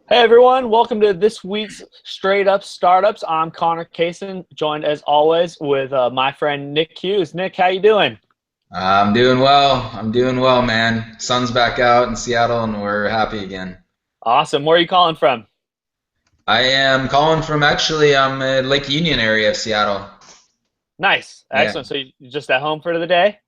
Hey everyone, welcome to this week's Straight Up Startups. I'm Connor Kaysen, joined as always with my friend Nick Hughes. Nick, how you doing? I'm doing well. I'm doing well, man. Sun's back out in Seattle and we're happy again. Awesome. Where are you calling from? I am calling from I'm in Lake Union area of Seattle. Nice. Yeah. Excellent. So you just at home for the day?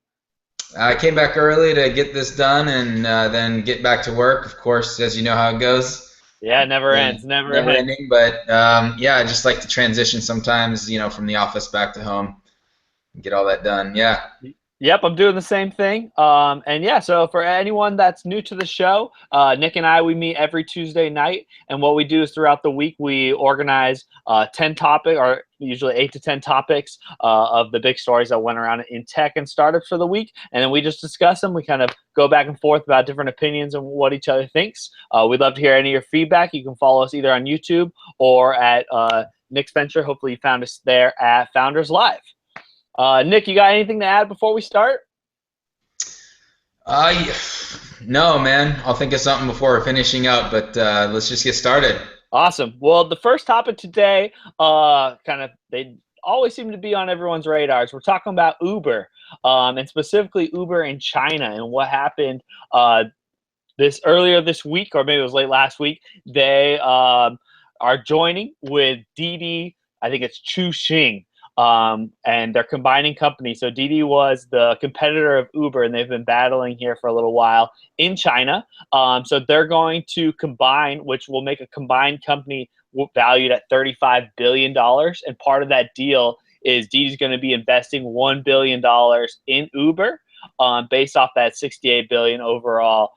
I came back early to get this done and then get back to work. Of course, as you know how it goes. Yeah, never Yeah, ends, never never ends. ending, but yeah, I just like to transition sometimes, from the office back to home and get all that done. Yeah. Yep, I'm doing the same thing. And yeah, so for anyone that's new to the show, Nick and I, we meet every Tuesday night. And what we do is throughout the week, we organize 10 topics, or usually 8 to 10 topics of the big stories that went around in tech and startups for the week. And then we just discuss them. We kind of go back and forth about different opinions and what each other thinks. We'd love to hear any of your feedback. You can follow us either on YouTube or at Nick's Venture. Hopefully you found us there at Founders Live. Nick, you got anything to add before we start? Uh, no, man. I'll think of something before we're finishing up, but let's just get started. Awesome. Well, the first topic today, they always seem to be on everyone's radars. We're talking about Uber, and specifically Uber in China and what happened this earlier this week, or maybe it was late last week. They are joining with Didi. I think it's Chuxing, and they're combining companies. So Didi was the competitor of Uber, and they've been battling here for a little while in China. So they're going to combine, which will make a combined company valued at $35 billion. And part of that deal is Didi's going to be investing $1 billion in Uber, based off that 68 billion overall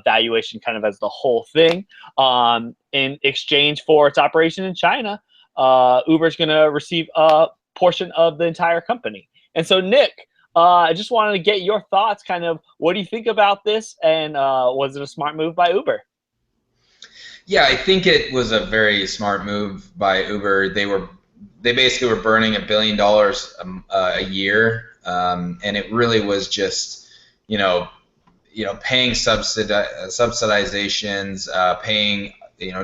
valuation, kind of as the whole thing. In exchange for its operation in China, Uber is going to receive a portion of the entire company. And so, Nick, I just wanted to get your thoughts. Kind of, what do you think about this? And was it a smart move by Uber? Yeah, I think it was a very smart move by Uber. They basically were burning $1 billion a year, and it really was just you know paying subsidizations, paying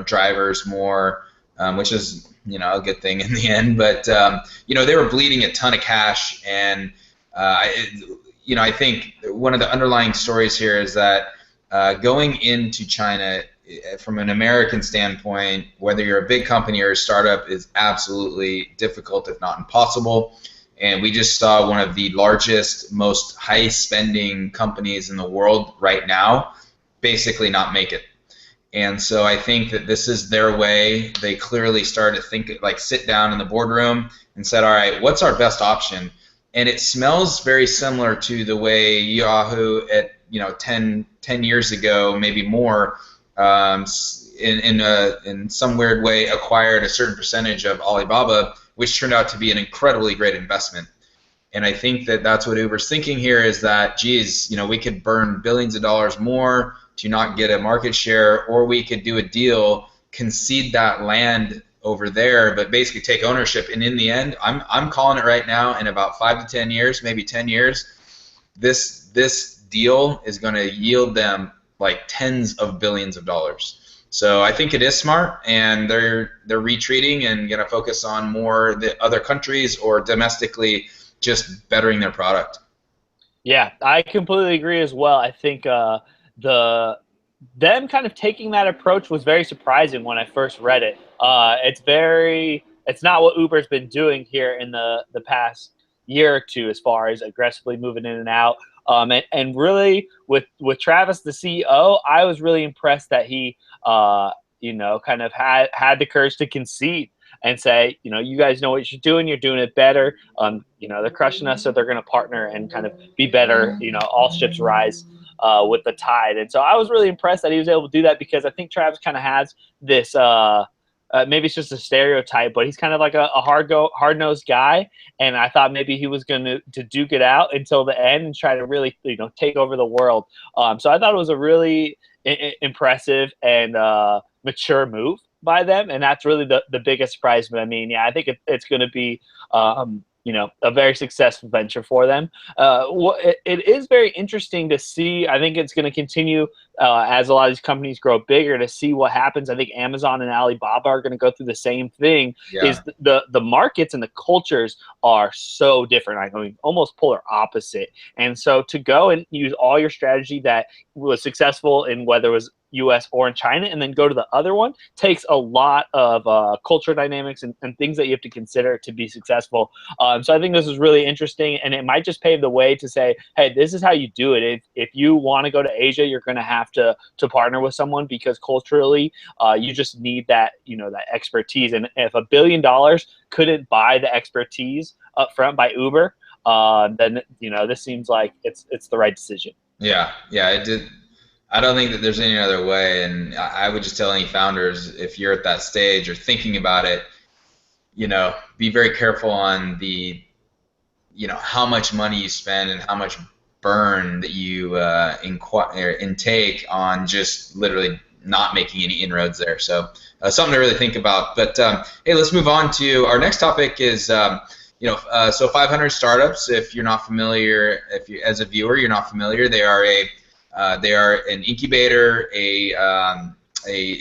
drivers more, which is a good thing in the end. But they were bleeding a ton of cash, and I think one of the underlying stories here is that going into China from an American standpoint, whether you're a big company or a startup, is absolutely difficult, if not impossible. And we just saw one of the largest, most high-spending companies in the world right now basically not make it. And so I think that this is their way. They clearly started to think, like, sit down in the boardroom and said, all right, what's our best option? And it smells very similar to the way Yahoo at 10 years ago, maybe more, in some weird way acquired a certain percentage of Alibaba, which turned out to be an incredibly great investment. And I think that that's what Uber's thinking here is that, geez, we could burn billions of dollars more to not get a market share, or we could do a deal, concede that land over there, but basically take ownership. And in the end, I'm calling it right now, in about 5 to 10 years, maybe 10 years, this deal is going to yield them like tens of billions of dollars. So I think it is smart, and they're retreating and going to focus on more the other countries or domestically just bettering their product. Yeah, I completely agree as well. I think the them kind of taking that approach was very surprising when I first read it. It's not what Uber's been doing here in the past year or two, as far as aggressively moving in and out. And really with Travis, the CEO, I was really impressed that he, kind of had the courage to concede and say, you guys know what you're doing it better. They're crushing us, so they're going to partner and kind of be better. All ships rise with the tide. And so I was really impressed that he was able to do that, because I think Travis kind of has this. Maybe it's just a stereotype, but he's kind of like a hard nosed guy, and I thought maybe he was going to duke it out until the end and try to really take over the world. So I thought it was a really impressive and mature move by them, and that's really the biggest surprise. But I mean, yeah, I think it's going to be a very successful venture for them. It is very interesting to see. I think it's going to continue as a lot of these companies grow bigger to see what happens. I think Amazon and Alibaba are going to go through the same thing. Yeah. Is the markets and the cultures are so different. I mean, almost polar opposite. And so to go and use all your strategy that was successful in whether it was US or in China, and then go to the other one takes a lot of culture dynamics and things that you have to consider to be successful. So I think this is really interesting, and it might just pave the way to say, hey, this is how you do it. If you want to go to Asia, you're going to have to partner with someone, because culturally, you just need that that expertise. And if $1 billion couldn't buy the expertise up front by Uber, then this seems like it's the right decision. Yeah, it did. I don't think that there's any other way, and I would just tell any founders, if you're at that stage or thinking about it, be very careful on the, how much money you spend and how much burn that you intake on just literally not making any inroads there. So something to really think about. But hey, let's move on to our next topic. Is so 500 startups. If you're not familiar, if you as a viewer you're not familiar, they are an incubator, a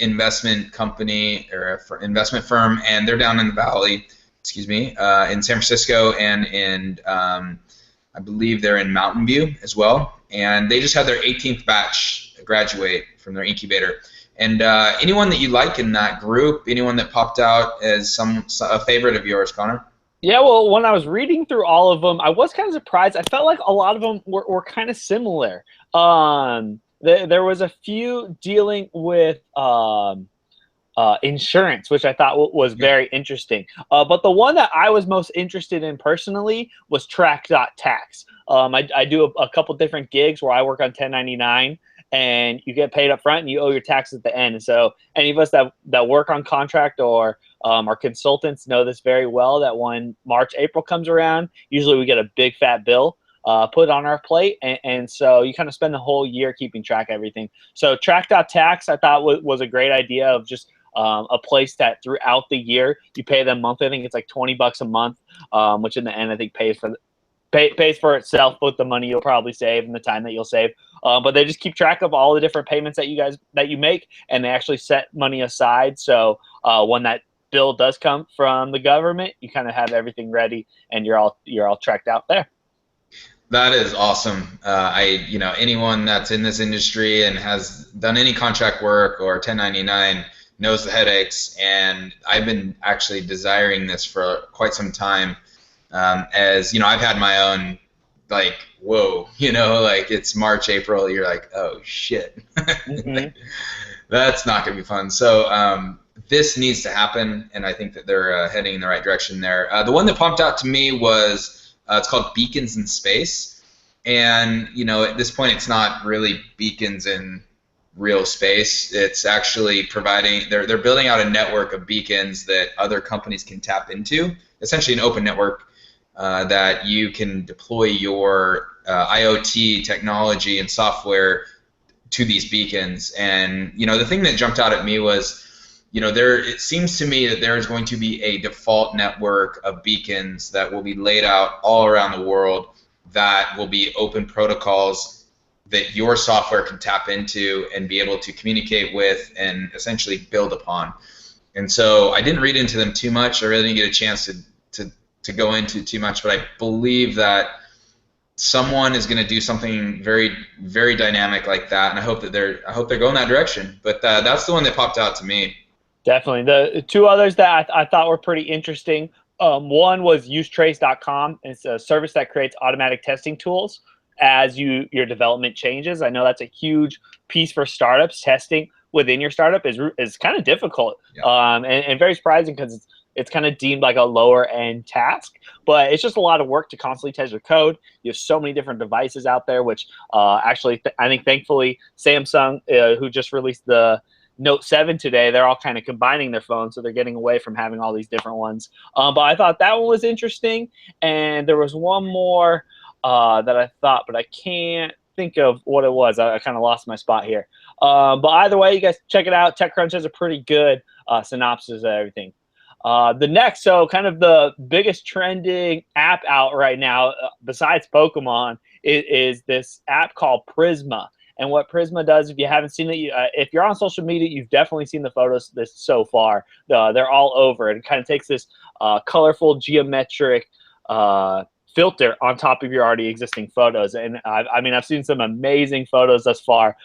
investment company or investment firm, and they're down in the Valley, in San Francisco, and in I believe they're in Mountain View as well. And they just had their 18th batch graduate from their incubator. And anyone that you like in that group, anyone that popped out as a favorite of yours, Connor? Yeah, well, when I was reading through all of them, I was kind of surprised. I felt like a lot of them were kind of similar. There was a few dealing with insurance, which I thought was very interesting. But the one that I was most interested in personally was Track.tax. I do a couple different gigs where I work on 1099, and you get paid up front and you owe your taxes at the end. And so any of us that work on contract or our consultants know this very well, that when March, April comes around, usually we get a big fat bill put on our plate. And so you kind of spend the whole year keeping track of everything. So Track.tax I thought was a great idea of just a place that throughout the year you pay them monthly. I think it's like $20 a month, which in the end I think pays for itself, both the money you'll probably save and the time that you'll save. But they just keep track of all the different payments that you make, and they actually set money aside. So when that bill does come from the government, you kind of have everything ready, and you're all tracked out there. That is awesome. Anyone that's in this industry and has done any contract work or 1099 knows the headaches, and I've been actually desiring this for quite some time. As I've had my own, like, whoa, like it's March, April, you're like, oh shit. Mm-hmm. That's not gonna be fun. So this needs to happen, and I think that they're heading in the right direction there. The one that pumped out to me was it's called Beacons in Space, and at this point it's not really beacons in real space. It's actually providing, they're building out a network of beacons that other companies can tap into, essentially an open network that you can deploy your IoT technology and software to these beacons. And the thing that jumped out at me was, it seems to me that there is going to be a default network of beacons that will be laid out all around the world that will be open protocols that your software can tap into and be able to communicate with and essentially build upon. And so I didn't read into them too much. I really didn't get a chance to go into too much, but I believe that someone is going to do something very, very dynamic like that, and I hope they're going that direction. But that's the one that popped out to me. Definitely. The two others that I thought were pretty interesting. One was usetrace.com. It's a service that creates automatic testing tools as your development changes. I know that's a huge piece for startups. Testing within your startup is kind of difficult, yeah. And very surprising, because it's kind of deemed like a lower end task, but it's just a lot of work to constantly test your code. You have so many different devices out there, which actually I think thankfully Samsung, who just released the Note 7 today, they're all kind of combining their phones, so they're getting away from having all these different ones. But I thought that one was interesting, and there was one more that I thought, but I can't think of what it was. I kind of lost my spot here. But either way, you guys check it out. TechCrunch has a pretty good synopsis of everything. The next, so kind of the biggest trending app out right now, besides Pokemon, is this app called Prisma. And what Prisma does, if you haven't seen it, if you're on social media, you've definitely seen the photos this so far. They're all over. It kind of takes this colorful geometric filter on top of your already existing photos. And I mean, I've seen some amazing photos thus far.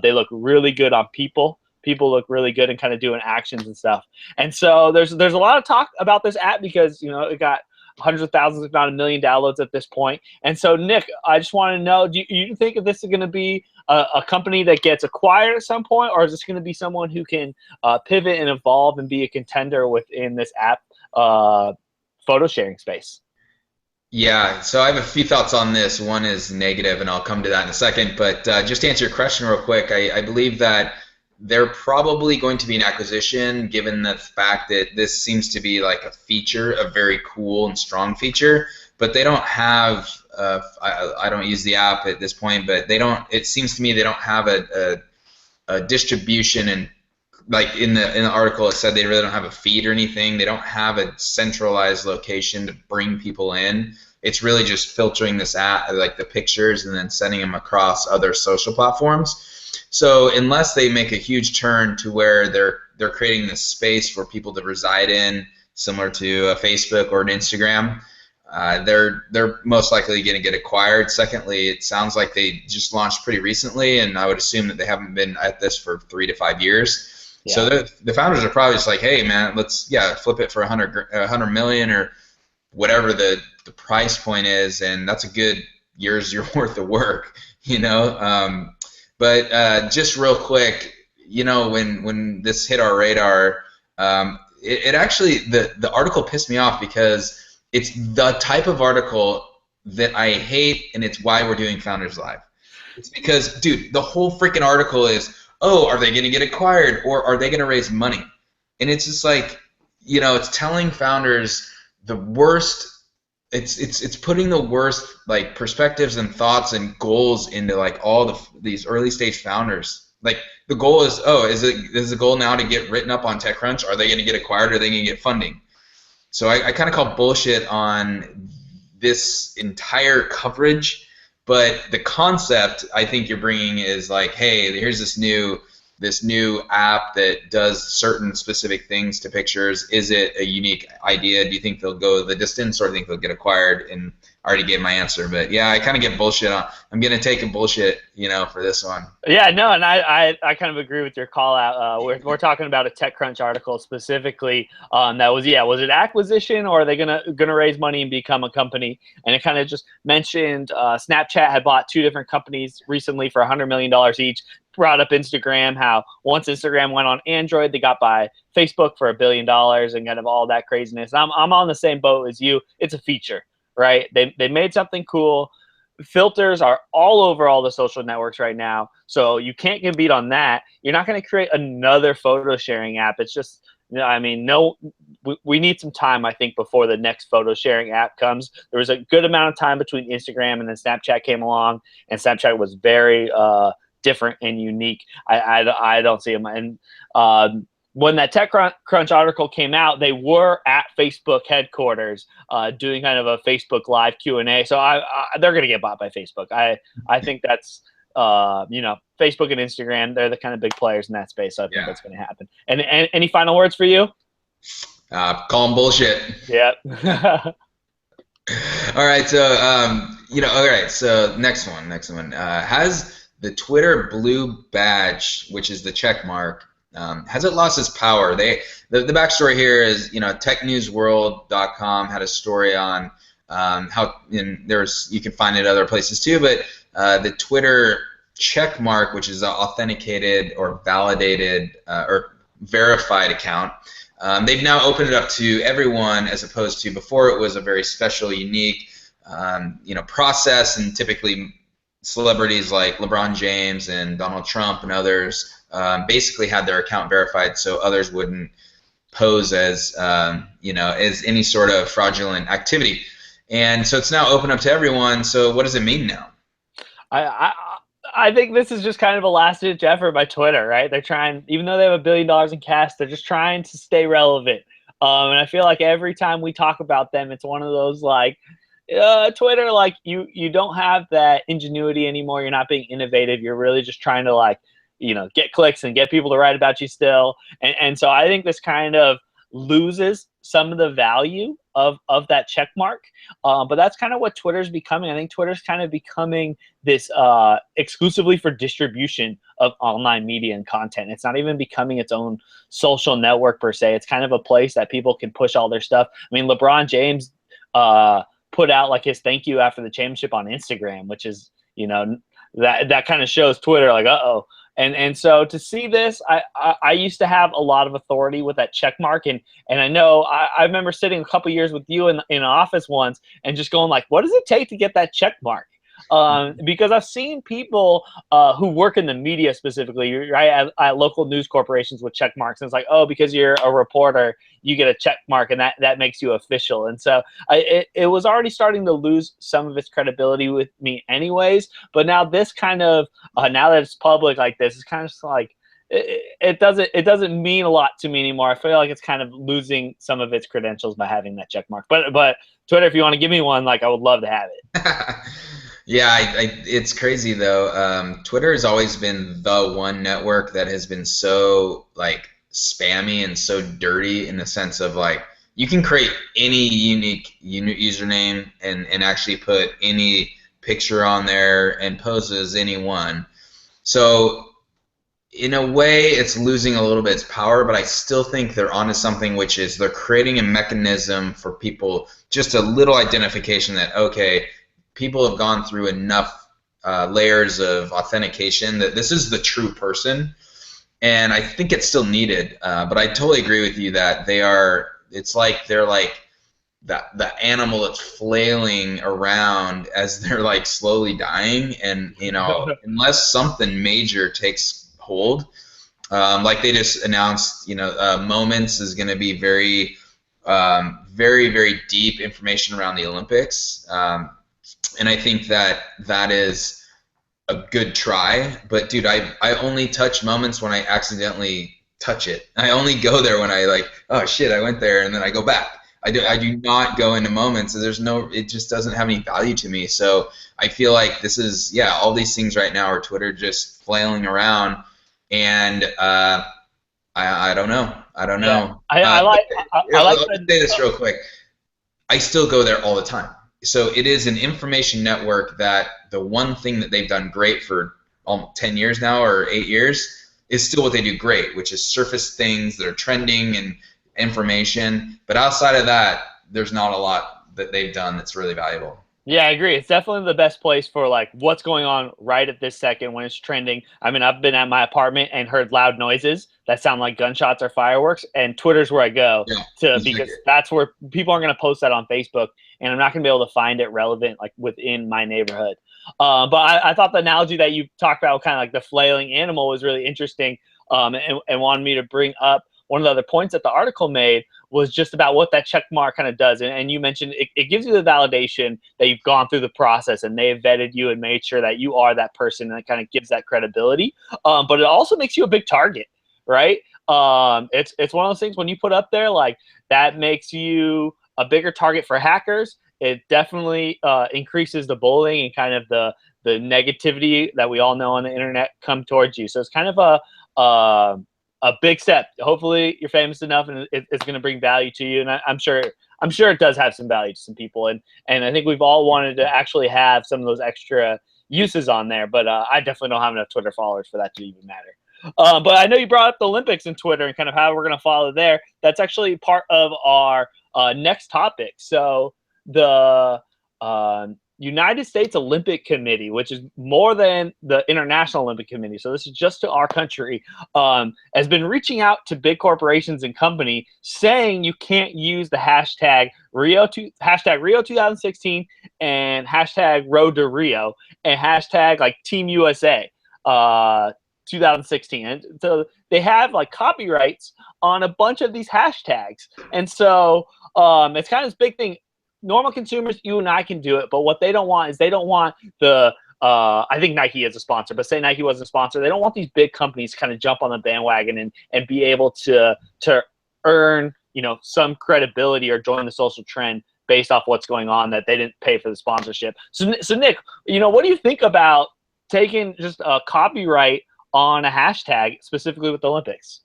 They look really good on people. People look really good and kind of doing actions and stuff. And so there's a lot of talk about this app because, you know, it got hundreds of thousands, if not a million downloads at this point. And so, Nick, I just want to know, do you think if this is going to be a company that gets acquired at some point, or is this going to be someone who can pivot and evolve and be a contender within this app photo sharing space? Yeah, so I have a few thoughts on this. One is negative, and I'll come to that in a second. But just to answer your question real quick, I believe that they're probably going to be an acquisition, given the fact that this seems to be like a feature, a very cool and strong feature. But they don't have. I don't use the app at this point, but they don't. It seems to me they don't have a distribution, and like in the article it said they really don't have a feed or anything. They don't have a centralized location to bring people in. It's really just filtering this app, like the pictures, and then sending them across other social platforms. So unless they make a huge turn to where they're creating this space for people to reside in, similar to a Facebook or an Instagram, they're most likely going to get acquired. Secondly, it sounds like they just launched pretty recently, and I would assume that they haven't been at this for 3 to 5 years. Yeah. So the founders are probably just like, hey man, let's flip it for 100 million or whatever the price point is, and that's a good year's worth of work, you know. But just real quick, you know, when this hit our radar, it actually, the article pissed me off because it's the type of article that I hate, and it's why we're doing Founders Live. It's because, dude, the whole freaking article is, oh, are they going to get acquired, or are they going to raise money? And it's just like, you know, it's telling founders the worst. It's putting the worst like perspectives and thoughts and goals into like all these early stage founders. Like the goal is, oh, is the goal now to get written up on TechCrunch? Are they going to get acquired? Or are they going to get funding? So I kind of call bullshit on this entire coverage. But the concept I think you're bringing is like, hey, here's this new app that does certain specific things to pictures. Is it a unique idea? Do you think they'll go the distance, or do you think they'll get acquired? And I already gave my answer, but yeah, I kind of get bullshit on. I'm gonna take a bullshit, you know, for this one. Yeah, no, and I kind of agree with your call out. We're talking about a TechCrunch article specifically. That was it acquisition, or are they gonna raise money and become a company? And it kind of just mentioned Snapchat had bought 2 different companies recently for $100 million each. Brought up Instagram, how once Instagram went on Android, they got by Facebook for $1 billion, and kind of all that craziness. I'm on the same boat as you. It's a feature, right? They made something cool. Filters are all over all the social networks right now, so you can't get beat on that. You're not going to create another photo sharing app. It's just, I mean, no, we need some time, I think, before the next photo sharing app comes. There was a good amount of time between Instagram and then Snapchat came along, and Snapchat was very different and unique. I don't see them. And when that TechCrunch article came out, they were at Facebook headquarters doing kind of a Facebook Live Q&A. So they're going to get bought by Facebook. I think that's, you know, Facebook and Instagram, they're the kind of big players in that space. So I think that's going to happen. And any final words for you? Call them bullshit. Yeah. All right. So, you know, all right. So next one. Has the Twitter blue badge, which is the check mark, has it lost its power? The backstory here is, you know, technewsworld.com had a story on how, and you can find it other places too, but the Twitter check mark, which is an authenticated or validated or verified account, they've now opened it up to everyone, as opposed to before it was a very special, unique, you know, process, and typically celebrities like LeBron James and Donald Trump and others basically had their account verified so others wouldn't pose as, you know, as any sort of fraudulent activity. And so it's now open up to everyone. So what does it mean now? I think this is just kind of a last-ditch effort by Twitter, right? They're trying, even though they have $1 billion in cash, they're just trying to stay relevant. And I feel like every time we talk about them, it's one of those like, Twitter, like you don't have that ingenuity anymore. You're not being innovative. You're really just trying to like, get clicks and get people to write about you still. And so I think this kind of loses some of the value of that check mark. But that's kind of what Twitter's becoming. I think Twitter's kind of becoming this exclusively for distribution of online media and content. It's not even becoming its own social network per se. It's kind of a place that people can push all their stuff. I mean, LeBron James put out like his thank you after the championship on Instagram, which is, that kind of shows Twitter like, uh-oh. And so to see this, I used to have a lot of authority with that check mark. And I know I remember sitting a couple years with you in an office once and just going like, what does it take to get that check mark? Because I've seen people who work in the media specifically, right, at local news corporations with check marks. And it's like, oh, because you're a reporter, you get a check mark, and that makes you official. And so it was already starting to lose some of its credibility with me anyways. But now this kind of, now that it's public like this, it's kind of just like, it doesn't mean a lot to me anymore. I feel like it's kind of losing some of its credentials by having that check mark. But Twitter, if you want to give me one, like I would love to have it. Yeah, it's crazy though. Twitter has always been the one network that has been so like spammy and so dirty in the sense of like you can create any unique username and actually put any picture on there and pose as anyone. So in a way, it's losing a little bit its power, but I still think they're onto something, which is they're creating a mechanism for people, just a little identification that, okay, people have gone through enough layers of authentication that this is the true person. And I think it's still needed, but I totally agree with you that it's like they're like the animal that's flailing around as they're like slowly dying. And, unless something major takes hold, like they just announced, Moments is going to be very, very, very deep information around the Olympics. And I think that is a good try. But dude, I only touch Moments when I accidentally touch it. I only go there when I like, oh shit, I went there, and then I go back. I do not go into Moments. It just doesn't have any value to me. So I feel like this is, all these things right now are Twitter just flailing around, and I don't know. I don't know. I like I'll say this real quick. I still go there all the time. So it is an information network that the one thing that they've done great for almost 10 years now or 8 years is still what they do great, which is surface things that are trending and information. But outside of that, there's not a lot that they've done that's really valuable. Yeah, I agree. It's definitely the best place for like what's going on right at this second when it's trending. I mean, I've been at my apartment and heard loud noises that sound like gunshots or fireworks, and Twitter's where I go because that's where people aren't going to post that on Facebook, and I'm not going to be able to find it relevant like within my neighborhood. But I thought the analogy that you talked about, kind of like the flailing animal, was really interesting, and wanted me to bring up one of the other points that the article made was just about what that check mark kind of does. And you mentioned it gives you the validation that you've gone through the process and they have vetted you and made sure that you are that person, and it kind of gives that credibility. But it also makes you a big target, right? It's one of those things when you put up there, like that makes you a bigger target for hackers. It definitely increases the bullying and kind of the negativity that we all know on the internet come towards you. So it's kind of a big step. Hopefully you're famous enough and it's going to bring value to you. And I'm sure it does have some value to some people. And I think we've all wanted to actually have some of those extra uses on there, but I definitely don't have enough Twitter followers for that to even matter. But I know you brought up the Olympics and Twitter and kind of how we're going to follow there. That's actually part of our next topic. So the United States Olympic Committee, which is more than the International Olympic Committee, so this is just to our country, has been reaching out to big corporations and company saying you can't use the hashtag Rio 2016 and hashtag Road to Rio and hashtag like Team USA 2016. And so they have like copyrights on a bunch of these hashtags. And so it's kind of this big thing. Normal consumers, you and I can do it, but what they don't want is they don't want the I think Nike is a sponsor, but say Nike wasn't a sponsor, they don't want these big companies kind of jump on the bandwagon and be able to earn some credibility or join the social trend based off what's going on, that they didn't pay for the sponsorship. So Nick, what do you think about taking just a copyright on a hashtag specifically with the Olympics?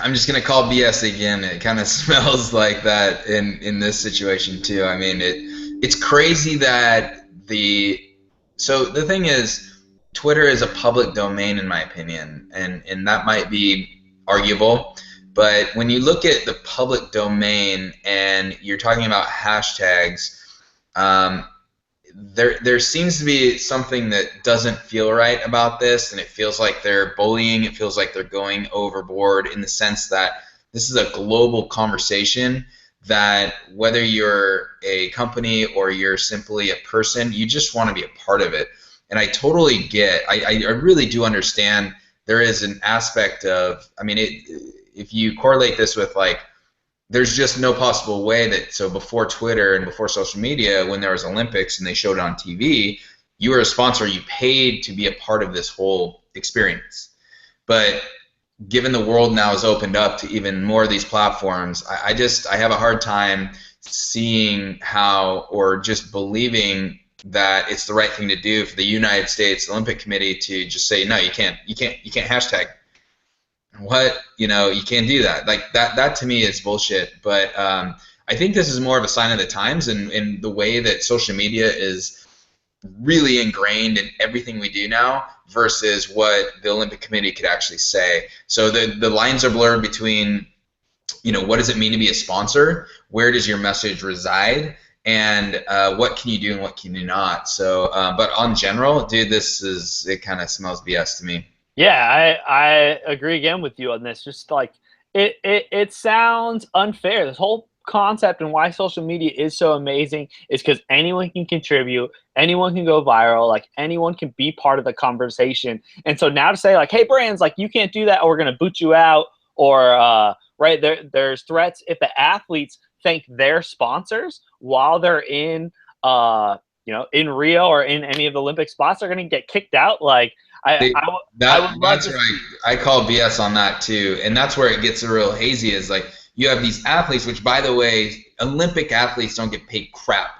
I'm just gonna call BS again. It kind of smells like that in this situation too. I mean, it's crazy that so the thing is, Twitter is a public domain in my opinion, and that might be arguable. But when you look at the public domain and you're talking about hashtags, there seems to be something that doesn't feel right about this, and it feels like they're bullying. It feels like they're going overboard in the sense that this is a global conversation, that whether you're a company or you're simply a person, you just want to be a part of it. And I totally I really do understand there is an aspect of, I mean, if you correlate this with like, there's just no possible way that, so before Twitter and before social media, when there was Olympics and they showed it on TV, you were a sponsor, you paid to be a part of this whole experience. But given the world now is opened up to even more of these platforms, I have a hard time seeing how, or just believing that it's the right thing to do for the United States Olympic Committee to just say, no, you can't hashtag. What, you can't do that. Like that to me is bullshit. But I think this is more of a sign of the times, and the way that social media is really ingrained in everything we do now versus what the Olympic Committee could actually say. So the lines are blurred between, what does it mean to be a sponsor? Where does your message reside? And what can you do and what can you not? So, but on general, dude, it kind of smells BS to me. Yeah, I agree again with you on this. Just like it sounds unfair. This whole concept and why social media is so amazing is because anyone can contribute, anyone can go viral, like anyone can be part of the conversation. And so now to say like, hey, brands, like you can't do that, or we're gonna boot you out, or right there's threats if the athletes thank their sponsors while they're in in Rio or in any of the Olympic spots, they're gonna get kicked out. Like I would love that's to. right. I call BS on that too, and that's where it gets real hazy. Is like you have these athletes, which by the way, Olympic athletes don't get paid crap.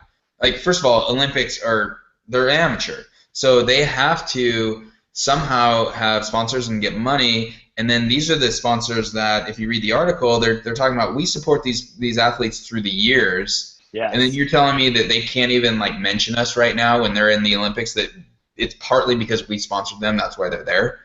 Like first of all, Olympics they're amateur, so they have to somehow have sponsors and get money. And then these are the sponsors that, if you read the article, they're talking about, we support these athletes through the years. Yes. And then you're telling me that they can't even like mention us right now when they're in the Olympics, that it's partly because we sponsored them, that's why they're there.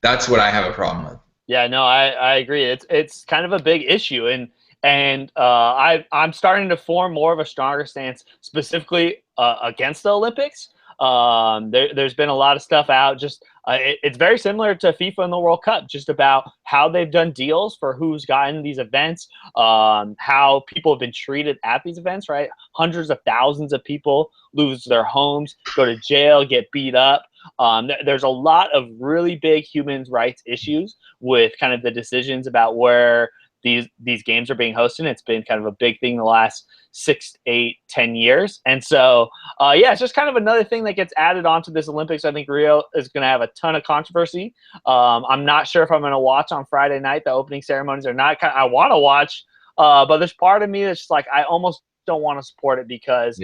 That's what I have a problem with. Yeah, no, I agree. It's kind of a big issue, and I'm starting to form more of a stronger stance specifically against the Olympics. There's been a lot of stuff out. Just it's very similar to FIFA and the World Cup, just about how they've done deals for who's gotten these events, how people have been treated at these events. Right, hundreds of thousands of people lose their homes, go to jail, get beat up. There's a lot of really big human rights issues with kind of the decisions about where these games are being hosted. It's been kind of a big thing the last 6, 8, 10 years. And so, it's just kind of another thing that gets added onto this Olympics. I think Rio is going to have a ton of controversy. I'm not sure if I'm going to watch on Friday night the opening ceremonies or not. I want to watch, but there's part of me that's just like, I almost don't want to support it because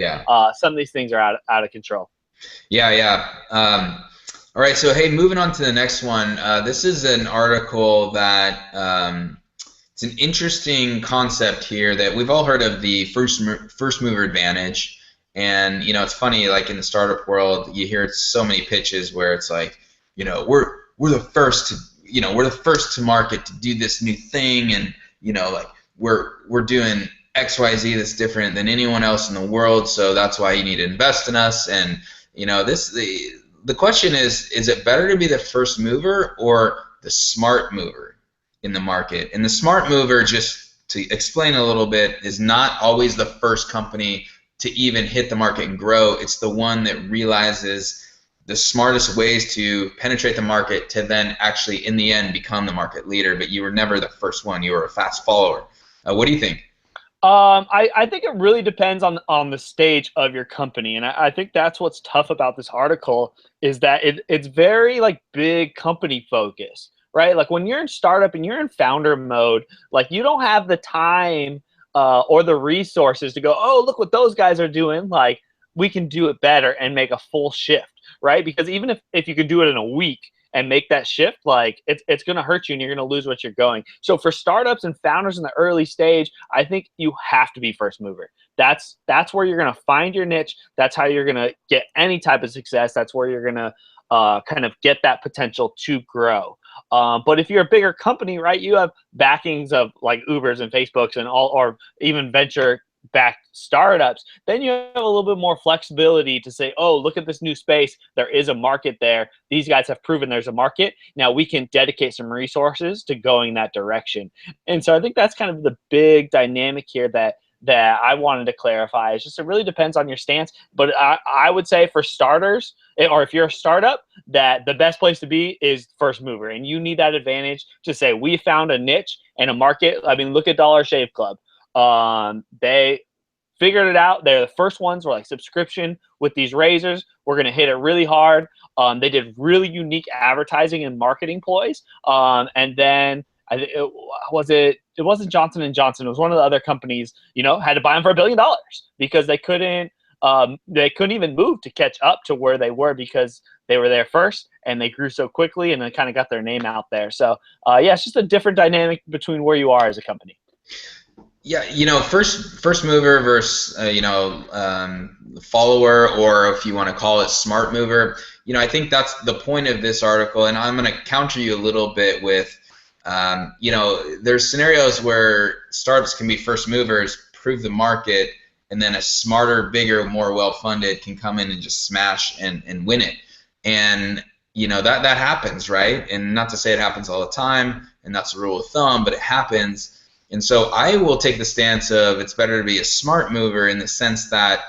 some of these things are out of control. Yeah. All right, so hey, moving on to the next one. This is an article that it's an interesting concept here that we've all heard of, the first mover advantage. And it's funny, like in the startup world, you hear so many pitches where it's like, we're the first to market to do this new thing, and like we're doing XYZ that's different than anyone else in the world, so that's why you need to invest in us. And the question is it better to be the first mover or the smart mover in the market? And the smart mover, just to explain a little bit, is not always the first company to even hit the market and grow. It's the one that realizes the smartest ways to penetrate the market to then actually, in the end, become the market leader. But you were never the first one. You were a fast follower. What do you think? I think it really depends on the stage of your company, and I think that's what's tough about this article is that it's very like big company focused, right? Like when you're in startup and you're in founder mode, like you don't have the time or the resources to go, oh, look what those guys are doing. Like we can do it better and make a full shift, right? Because even if you could do it in a week and make that shift, like it's going to hurt you and you're going to lose what you're going. So for startups and founders in the early stage, I think you have to be first mover. That's where you're going to find your niche. That's how you're going to get any type of success. That's where you're going to kind of get that potential to grow. But if you're a bigger company, right, you have backings of like Ubers and Facebooks and all, or even venture backed startups, then you have a little bit more flexibility to say, oh, look at this new space. There is a market there. These guys have proven there's a market. Now we can dedicate some resources to going that direction. And so I think that's kind of the big dynamic here that I wanted to clarify. It's just it really depends on your stance. But I would say for starters, or if you're a startup, that the best place to be is first mover. And you need that advantage to say, we found a niche and a market. I mean, look at Dollar Shave Club. They figured it out. They're the first ones were like subscription with these razors. We're going to hit it really hard. They did really unique advertising and marketing ploys. And then it wasn't Johnson and Johnson. It was one of the other companies, had to buy them for $1 billion because they couldn't even move to catch up to where they were because they were there first and they grew so quickly and they kind of got their name out there. So it's just a different dynamic between where you are as a company. Yeah, first mover versus follower, or if you want to call it smart mover. I think that's the point of this article, and I'm going to counter you a little bit with, there's scenarios where startups can be first movers, prove the market, and then a smarter, bigger, more well-funded can come in and just smash and win it. And that happens, right? And not to say it happens all the time, and that's a rule of thumb, but it happens. And so I will take the stance of it's better to be a smart mover in the sense that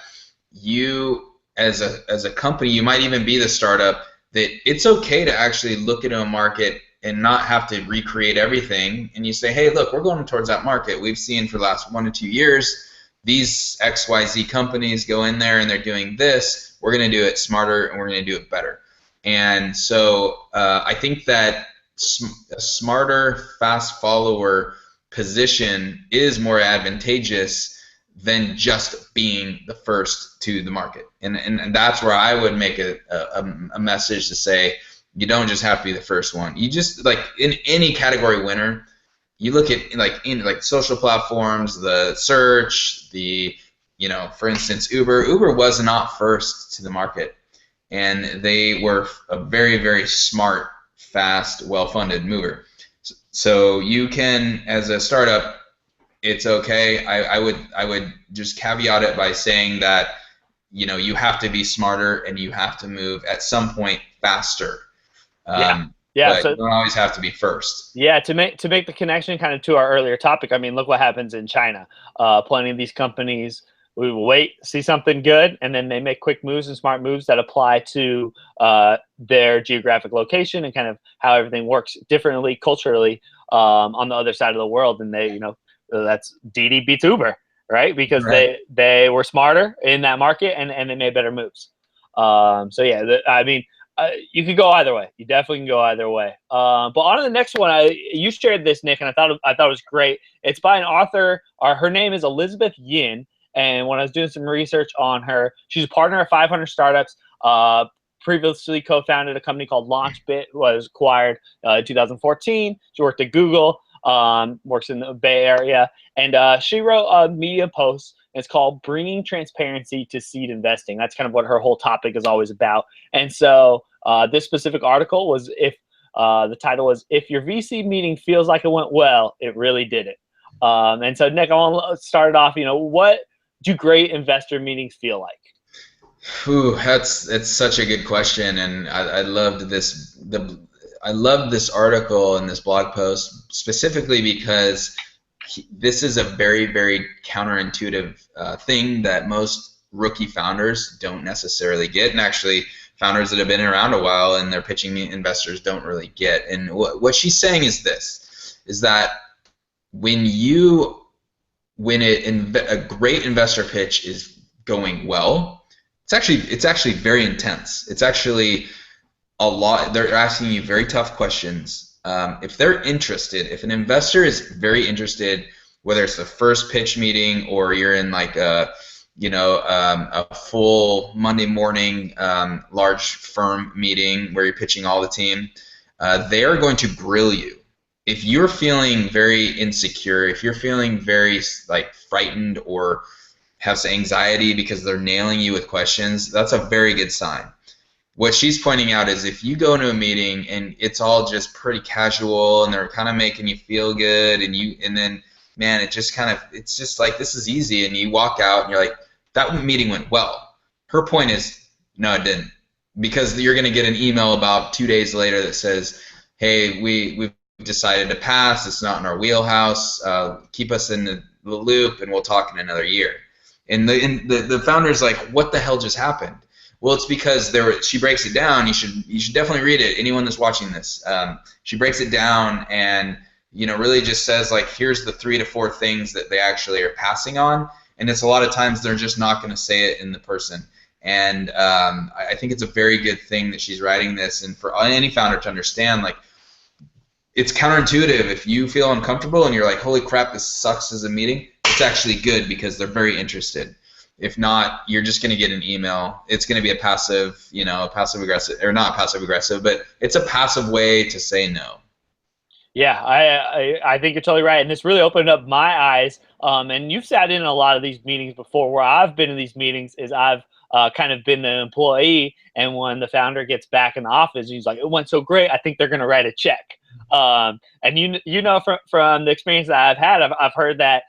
you, as a company, you might even be the startup, that it's okay to actually look at a market and not have to recreate everything. And you say, hey, look, we're going towards that market. We've seen for the last 1 to 2 years, these XYZ companies go in there and they're doing this. We're going to do it smarter and we're going to do it better. And so I think that a smarter, fast follower position is more advantageous than just being the first to the market. And that's where I would make a message to say, you don't just have to be the first one. You just, like in any category winner, you look at like social platforms, the search, for instance, Uber was not first to the market, and they were a very, very smart, fast, well-funded mover. So you can, as a startup, it's okay. I would just caveat it by saying that you have to be smarter and you have to move at some point faster. But So you don't always have to be first. Yeah, to make the connection kind of to our earlier topic, I mean, look what happens in China. Plenty of these companies, we wait, see something good, and then they make quick moves and smart moves that apply to their geographic location and kind of how everything works differently culturally on the other side of the world. And they, that's Didi beats Uber, right? Because Right. they were smarter in that market and they made better moves. You could go either way. You definitely can go either way. But on to the next one. You shared this, Nick, and I thought it was great. It's by an author. Her name is Elizabeth Yin. And when I was doing some research on her, she's a partner at 500 Startups. Previously co-founded a company called LaunchBit, was acquired in 2014. She worked at Google, works in the Bay Area, and she wrote a Medium post. It's called Bringing Transparency to Seed Investing. That's kind of what her whole topic is always about. And so this specific article was the title was, If Your VC Meeting Feels Like It Went Well, It Really Did It. And so, Nick, I want to start off, what do great investor meetings feel like? Ooh, that's such a good question, and I loved this. I loved this article and this blog post specifically because this is a very, very counterintuitive thing that most rookie founders don't necessarily get, and actually founders that have been around a while and they're pitching investors don't really get. And what she's saying is this: is that when a great investor pitch is going well, it's actually very intense. It's actually a lot. They're asking you very tough questions. if they're interested, if an investor is very interested, whether it's the first pitch meeting or you're in like a full Monday morning large firm meeting where you're pitching all the team, they are going to grill you. If you're feeling very insecure, if you're feeling very like frightened or have some anxiety because they're nailing you with questions, that's a very good sign. What she's pointing out is if you go into a meeting and it's all just pretty casual and they're kind of making you feel good and then man, it's just like this is easy, and you walk out and you're like, that meeting went well. Her point is, no, it didn't, because you're going to get an email about 2 days later that says, hey, we've decided to pass. It's not in our wheelhouse. Keep us in the loop, and we'll talk in another year. And the founder's like, what the hell just happened? Well, it's because she breaks it down. You should definitely read it. Anyone that's watching this, she breaks it down and really just says like, here's the 3 to 4 things that they actually are passing on. And it's a lot of times they're just not going to say it in the person. And I think it's a very good thing that she's writing this, and for any founder to understand, like, it's counterintuitive. If you feel uncomfortable and you're like, holy crap, this sucks as a meeting, it's actually good because they're very interested. If not, you're just going to get an email. It's going to be a passive aggressive, or not passive aggressive, but it's a passive way to say no. Yeah, I think you're totally right, and it's really opened up my eyes. And you've sat in a lot of these meetings before. Where I've been in these meetings is I've kind of been the employee, and when the founder gets back in the office, he's like, "It went so great. I think they're going to write a check." And from the experience that I've had, I've heard that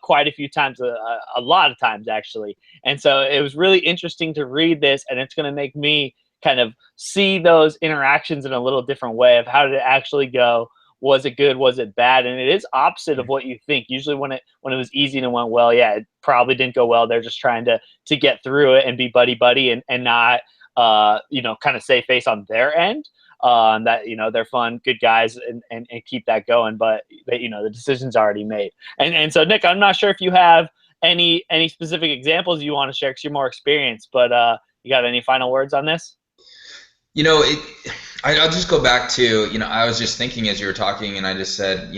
quite a few times, a lot of times actually. And so it was really interesting to read this, and it's going to make me kind of see those interactions in a little different way of how did it actually go. Was it good? Was it bad? And it is opposite of what you think. Usually when it was easy and it went well, yeah, it probably didn't go well. They're just trying to get through it and be buddy and not kind of save face on their end. That they're fun, good guys, and keep that going. But the decision's already made. And so Nick, I'm not sure if you have any specific examples you want to share because you're more experienced. But you got any final words on this? I'll just go back to, I was just thinking as you were talking, and I just said,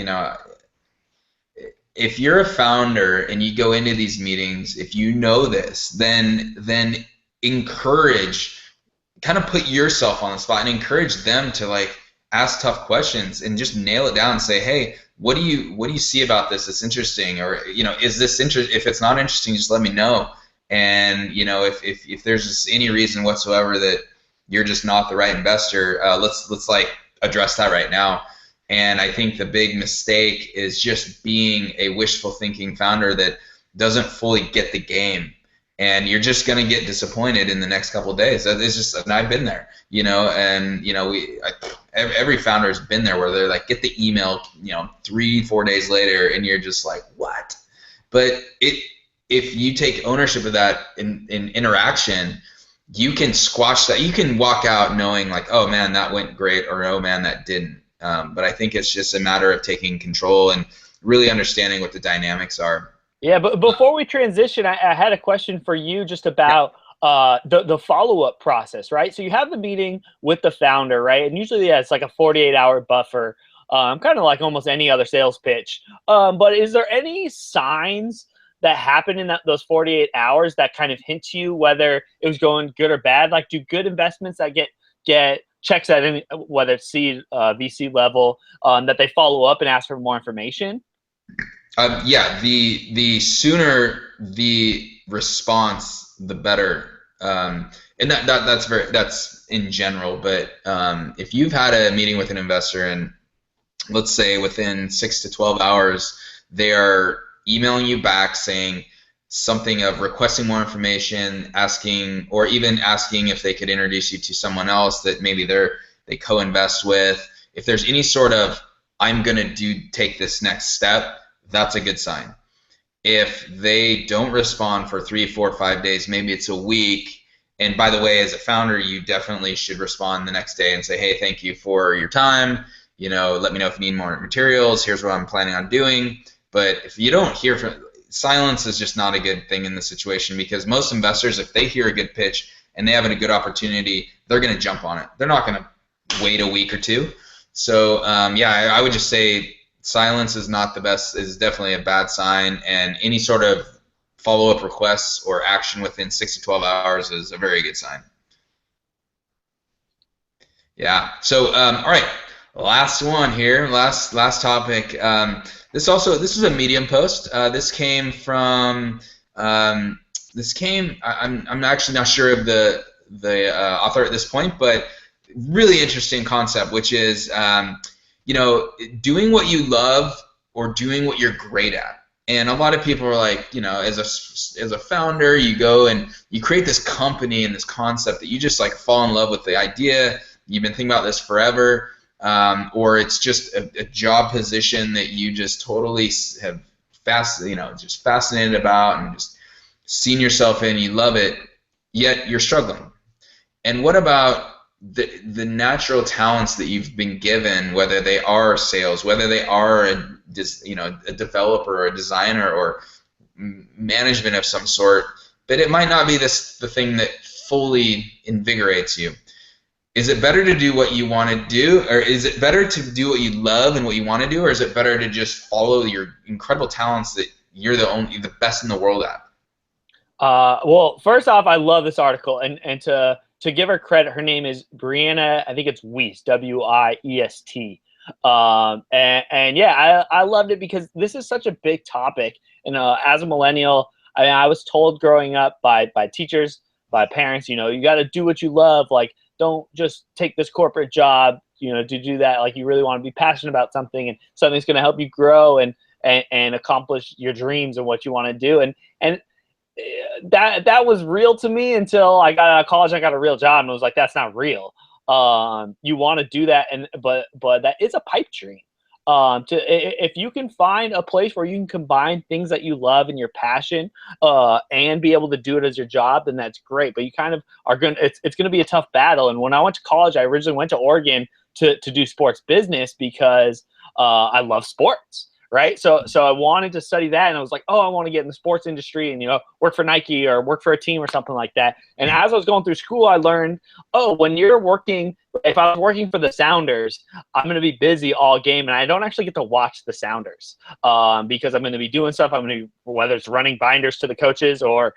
if you're a founder and you go into these meetings, if you know this, then encourage, kind of put yourself on the spot and encourage them to like ask tough questions and just nail it down and say, hey, what do you see about this that's interesting? Or, is this interesting? If it's not interesting, just let me know. And, if there's just any reason whatsoever that you're just not the right investor, let's like address that right now. And I think the big mistake is just being a wishful thinking founder that doesn't fully get the game, and you're just going to get disappointed in the next couple of days. It's just, and I've been there, and every founder has been there where they're like, get the email 3-4 days later, and you're just like, what? But if you take ownership of that in interaction, you can squash that. You can walk out knowing like, oh man, that went great, or oh man, that didn't. But I think it's just a matter of taking control and really understanding what the dynamics are. Yeah, but before we transition, I had a question for you just about the follow-up process, right? So you have the meeting with the founder, right? And usually, it's like a 48-hour buffer, kind of like almost any other sales pitch. But is there any signs that happen in those 48 hours that kind of hint to you whether it was going good or bad? Like, do good investments that get checks at any, whether it's seed, VC level, that they follow up and ask for more information? Yeah, the sooner the response, the better. And that's in general. But if you've had a meeting with an investor and let's say within 6 to 12 hours they are emailing you back saying something of requesting more information, asking, or even asking if they could introduce you to someone else that maybe they co-invest with. If there's any sort of, I'm gonna take this next step, that's a good sign. If they don't respond for 3, 4, 5 days, maybe it's a week. And by the way, as a founder, you definitely should respond the next day and say, hey, thank you for your time. Let me know if you need more materials. Here's what I'm planning on doing. But if you don't hear from, silence is just not a good thing in this situation, because most investors, if they hear a good pitch and they have a good opportunity, they're going to jump on it. They're not going to wait a week or two. So yeah, I would just say silence is not the best, is definitely a bad sign, and any sort of follow-up requests or action within 6 to 12 hours is a very good sign. Yeah. So all right, last one here, last topic. This is a Medium post. This came from I'm actually not sure of the author at this point, but really interesting concept, which is doing what you love or doing what you're great at. And a lot of people are like, as a founder, you go and you create this company and this concept that you just like fall in love with the idea. You've been thinking about this forever, or it's just a job position that you just totally have just fascinated about and just seen yourself in. You love it, yet you're struggling. And what about the natural talents that you've been given, whether they are sales, whether they are a developer or a designer or management of some sort, but it might not be the thing that fully invigorates you. Is it better to do what you want to do, or is it better to do what you love and what you want to do, or is it better to just follow your incredible talents that you're the best in the world at? Well, first off, I love this article, and to give her credit, her name is Brianna. I think it's Wiest, Wiest. And yeah, I loved it because this is such a big topic. And as a millennial, I mean, I was told growing up by teachers, by parents, you got to do what you love. Like, don't just take this corporate job, to do that. Like, you really want to be passionate about something, and something's going to help you grow and accomplish your dreams and what you want to do. And that was real to me until I got out of college. I got a real job, and I was like, that's not real. You want to do that, but that is a pipe dream. If you can find a place where you can combine things that you love and your passion, and be able to do it as your job, then that's great. But you kind of are going. It's going to be a tough battle. And when I went to college, I originally went to Oregon to do sports business because I love sports. Right. So I wanted to study that, and I was like, oh, I want to get in the sports industry and, work for Nike or work for a team or something like that. And as I was going through school, I learned, oh, if I was working for the Sounders, I'm going to be busy all game, and I don't actually get to watch the Sounders because I'm going to be doing stuff. I'm going to, whether it's running binders to the coaches or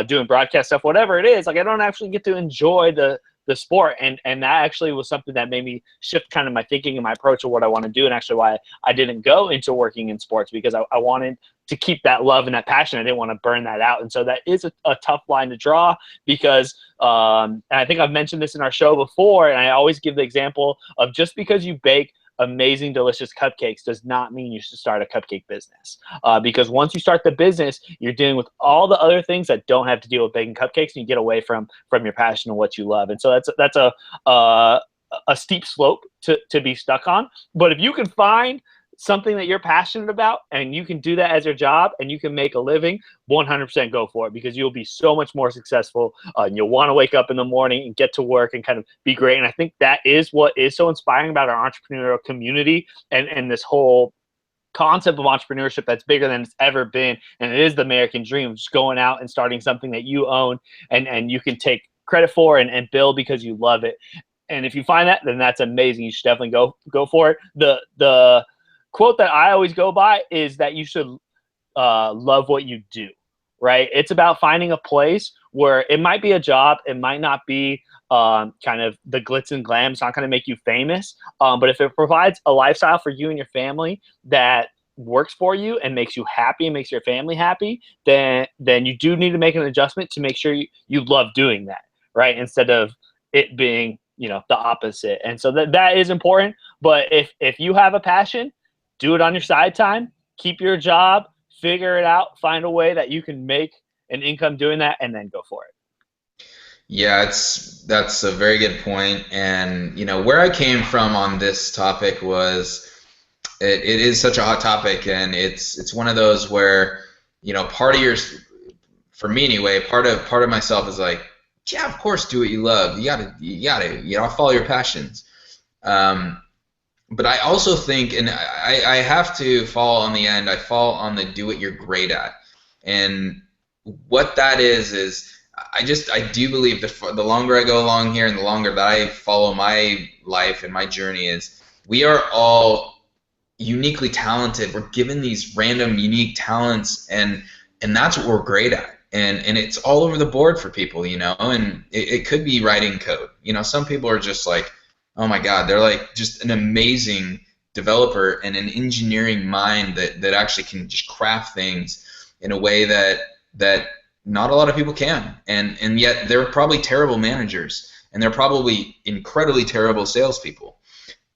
doing broadcast stuff, whatever it is, like I don't actually get to enjoy the sport, and that actually was something that made me shift kind of my thinking and my approach of what I want to do, and actually why I didn't go into working in sports, because I wanted to keep that love and that passion. I didn't want to burn that out. And so that is a tough line to draw because and I think I've mentioned this in our show before, and I always give the example of just because you bake amazing, delicious cupcakes does not mean you should start a cupcake business. Because once you start the business, you're dealing with all the other things that don't have to deal with baking cupcakes, and you get away from your passion and what you love. And so that's a steep slope to be stuck on. But if you can find something that you're passionate about and you can do that as your job and you can make a living, 100% go for it, because you'll be so much more successful. And you'll want to wake up in the morning and get to work and kind of be great. And I think that is what is so inspiring about our entrepreneurial community and this whole concept of entrepreneurship that's bigger than it's ever been. And it is the American dream, just going out and starting something that you own and you can take credit for and build because you love it. And if you find that, then that's amazing. You should definitely go for it. The quote that I always go by is that you should love what you do, right? It's about finding a place where it might be a job. It might not be kind of the glitz and glam. It's not going to make you famous. But if it provides a lifestyle for you and your family that works for you and makes you happy and makes your family happy, then you do need to make an adjustment to make sure you love doing that, right? Instead of it being, the opposite. And so that is important. But if you have a passion, do it on your side time, keep your job, figure it out, find a way that you can make an income doing that, and then go for it. Yeah, that's a very good point. And where I came from on this topic was it is such a hot topic, and it's one of those where part of for me anyway, part of myself is like, yeah, of course, do what you love. You gotta follow your passions. But I also think, and I have to fall on the end. I fall on the do what you're great at, and what that is I do believe the longer I go along here and the longer that I follow my life and my journey is we are all uniquely talented. We're given these random unique talents, and that's what we're great at. And it's all over the board for people, you know, and it could be writing code. You know, some people are just like, oh my God, they're like just an amazing developer and an engineering mind that actually can just craft things in a way that not a lot of people can. And yet they're probably terrible managers, and they're probably incredibly terrible salespeople.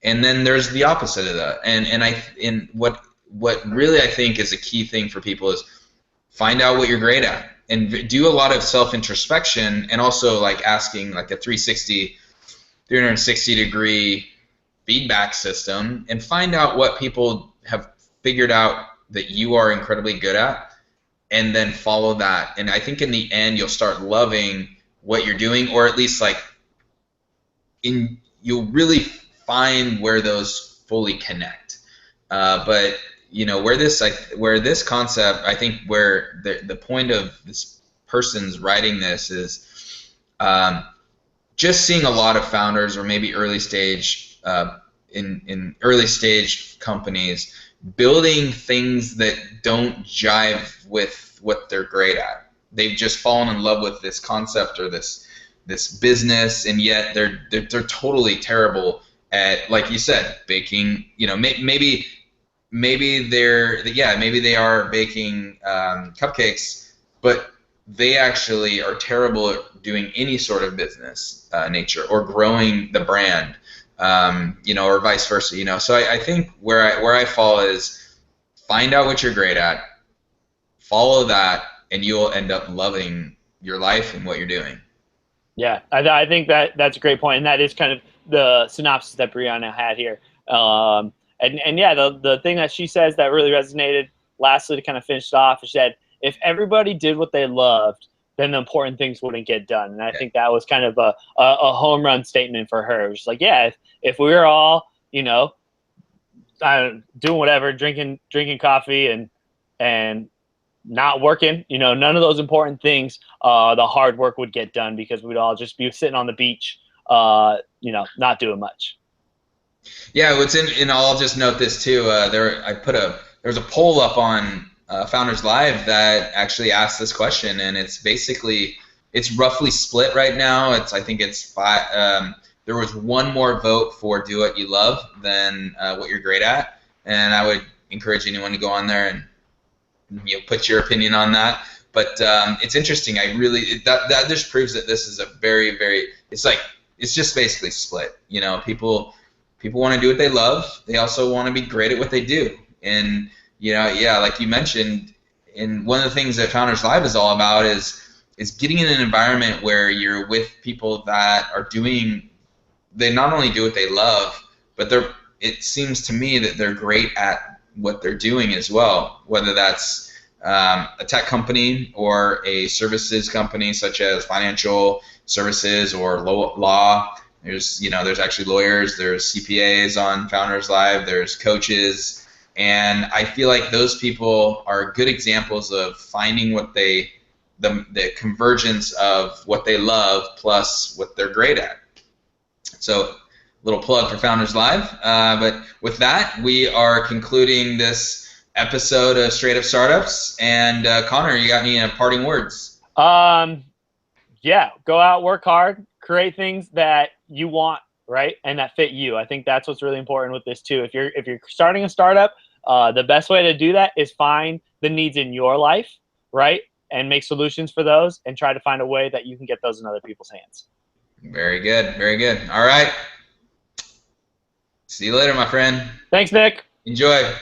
And then there's the opposite of that. And what really I think is a key thing for people is find out what you're great at and do a lot of self-introspection, and also like asking like a 360 degree feedback system, and find out what people have figured out that you are incredibly good at, and then follow that. And I think in the end you'll start loving what you're doing, or at least like you'll really find where those fully connect. But you know, where this concept, I think where the point of this person's writing this is just seeing a lot of founders, or maybe early stage in early stage companies, building things that don't jive with what they're great at. They've just fallen in love with this concept or this business, and yet they're totally terrible at, like you said, baking. You know, maybe they are baking cupcakes, but they actually are terrible at doing any sort of business nature or growing the brand, you know, or vice versa. You know, so I think where I fall is find out what you're great at, follow that, and you'll end up loving your life and what you're doing. Yeah, I think that's a great point, and that is kind of the synopsis that Brianna had here. And yeah, the thing that she says that really resonated, lastly, to kind of finish it off, she said, if everybody did what they loved, then the important things wouldn't get done. And I think that was kind of a home run statement for her. It was like, yeah, if we were all, you know, doing whatever, drinking coffee and not working, you know, none of those important things, the hard work would get done, because we'd all just be sitting on the beach, you know, not doing much. Yeah, and I'll just note this too. There's a poll up on FoundersLive that actually asked this question, and it's roughly split right now. I think it's five. There was one more vote for do what you love than what you're great at, and I would encourage anyone to go on there and, you know, put your opinion on that. But it's interesting. That just proves that this is a very, very, it's just basically split. You know, people want to do what they love. They also want to be great at what they do. And, you know, yeah, like you mentioned, and one of the things that FoundersLive is all about is getting in an environment where you're with people that are they not only do what they love, but it seems to me that they're great at what they're doing as well, whether that's a tech company or a services company such as financial services or law. There's actually lawyers, there's CPAs on FoundersLive, there's coaches, and I feel like those people are good examples of finding the convergence of what they love plus what they're great at. So, little plug for FoundersLive. But with that, we are concluding this episode of Straight Up Startups. And Connor, you got any parting words? Yeah, go out, work hard, create things that you want, right, and that fit you. I think that's what's really important with this too. If you're starting a startup, the best way to do that is find the needs in your life, right, and make solutions for those, and try to find a way that you can get those in other people's hands. Very good, very good. All right. See you later, my friend. Thanks, Nick. Enjoy.